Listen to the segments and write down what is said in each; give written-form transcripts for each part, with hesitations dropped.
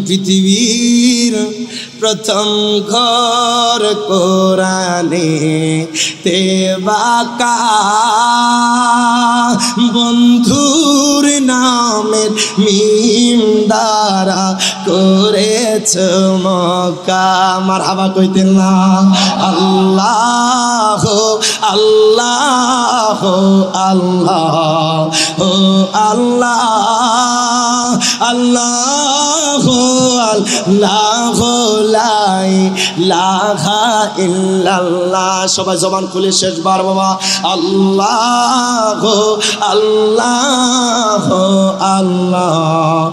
পৃথিবীর প্রথম ঘর কোরআনে তেবাকা বন্ধুর নামের মিম দ্বারা করেছ মক্কা। মারহাবা কইতেন না? আল্লাহ আল্লাহ আল্লাহ আল্লাহ আল্লাহ আল্লাহ লা ইলাহা ইল্লাল্লাহ। সবাই জবান খুলে শেষবার বাবা আল্লাহ আল্লাহ আল্লাহ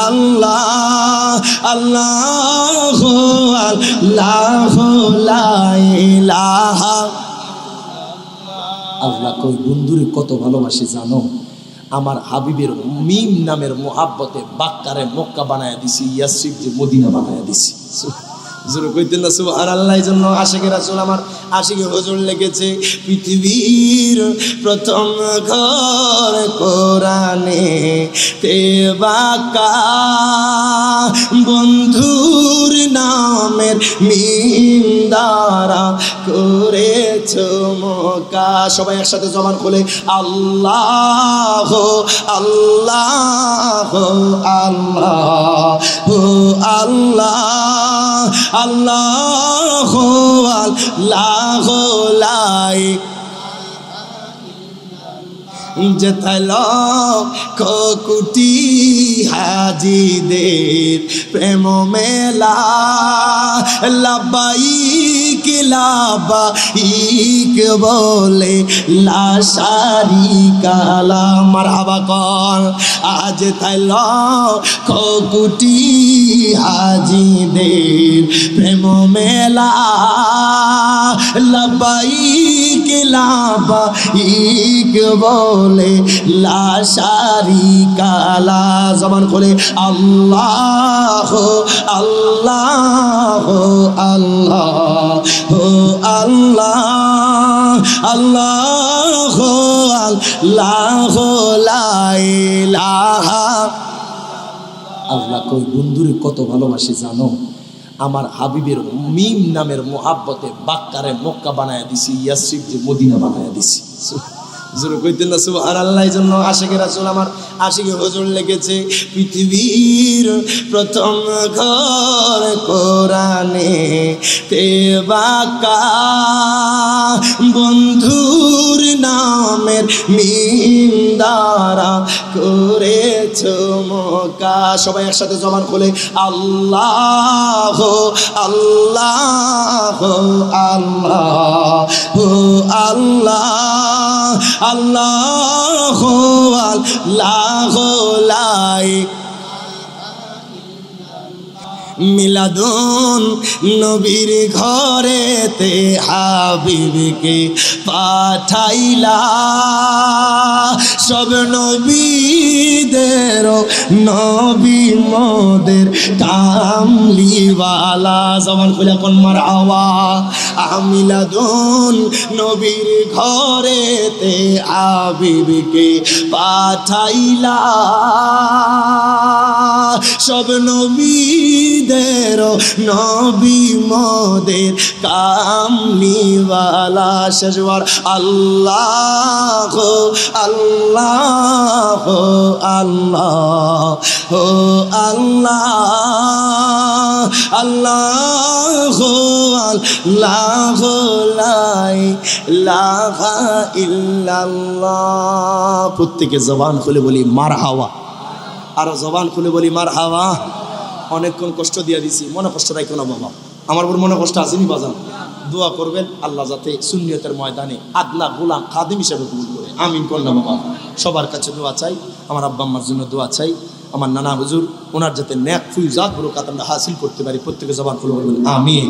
আল্লাহ আল্লাহ আল্লাহ লা ইলাহা। আল্লাহ কই বন্ধুরে কত ভালোবাসি জানো? আমার হাবিবের মিম নামের মোহাব্বতে বাক্কারে মক্কা বানায়া দিছি, ইয়াসরিব যে মদিনা বানায়া দিছি। জোরে কইতেন না সুবহানাল্লাহ। এই জন্য আশিকে রাসূল আমার আশিকে হুজুর লিখেছে পৃথিবীর প্রথম ঘর কোরআনে তেবাকা বন্ধুর নামের মিম দ্বারা করেছ মক্কা। সবাই একসাথে জবান খুলে আল্লাহ আল্লাহ আল্লাহ আল্লাহ আল্লাহ আল্লাহ লা যেথায় লক্ষ কোটি হাজিদের প্রেম মেলা লাব্বাইক লাব্বাইক বলে লা শারিকা লা। মারহাবা কর। আজ তাই লক্ষ কোটি হাজিদের প্রেম মেলা লাব্বাইক লাব্বাইক বলে লা শারিকা লা। জবান করে আল্লাহ আল্লাহ আল্লাহ আল্লাহ আল্লাহ আল্লাহ লা ইলাহা। আল্লাহ কই বন্ধুরে কত ভালোবাসি জানো? আমার হাবিবের মিম নামের মোহাব্বতে বাক্কারে মক্কা বানায়া দিছি, ইয়াসরিব যে মদিনা বানায়া দিছি। জোরে কইতেন না সুবহানাল্লাহ। এই জন্য আশিকে রাসূল আমার আশিকে হুজুর লিখেছে পৃথিবীর প্রথম ঘর কোরআনে তেবাকা বন্ধুর নামের মিম দ্বারা করেছ মক্কা। সবাই একসাথে জবান খুলে আল্লাহ আল্লাহ আল্লাহ আল্লাহ আল্লাহ আল্লাহ লা মিলাদুন নবীর ঘরেতে হাবিবকে পাঠাইলা সব নবীদের নবী মোদের কামলিওয়ালা। জবান খুলে কোন মারহাবা। মিলাদুন নবীর ঘরেতে হাবিবকে পাঠাইলা সব নবীদের নবী মোদের কামলিওয়ালা। শেষবার আল্লাহ আল্লাহ আল্লাহ আল্লাহ আল্লাহ আল্লাহ লা ইলাহা ইল্লাল্লাহ। প্রত্যেকে জবান খুলে বলি মারহাবা। আর জবান খুলে বলি মারহাবা। অনেকক্ষণ কষ্ট দিয়ে দিছি, মনে কষ্ট রাখো না বাবা। আমার উপর মনে কষ্ট আসেনি বাজান। দোয়া করবেন আল্লাহ যাতে সুন্নিয়তের ময়দানে আদনা গোলাম খাদিম হিসেবে কবুল করে। আমিন করলাম বাবা। সবার কাছে দোয়া চাই, আমার আব্বা আম্মার জন্য দোয়া চাই, আমার নানা হুজুর ওনার যাতে নেক ফুইজাত বরকত আমরা হাসিল করতে পারি। প্রত্যেকে জবান খুলে বলবেন আমিন।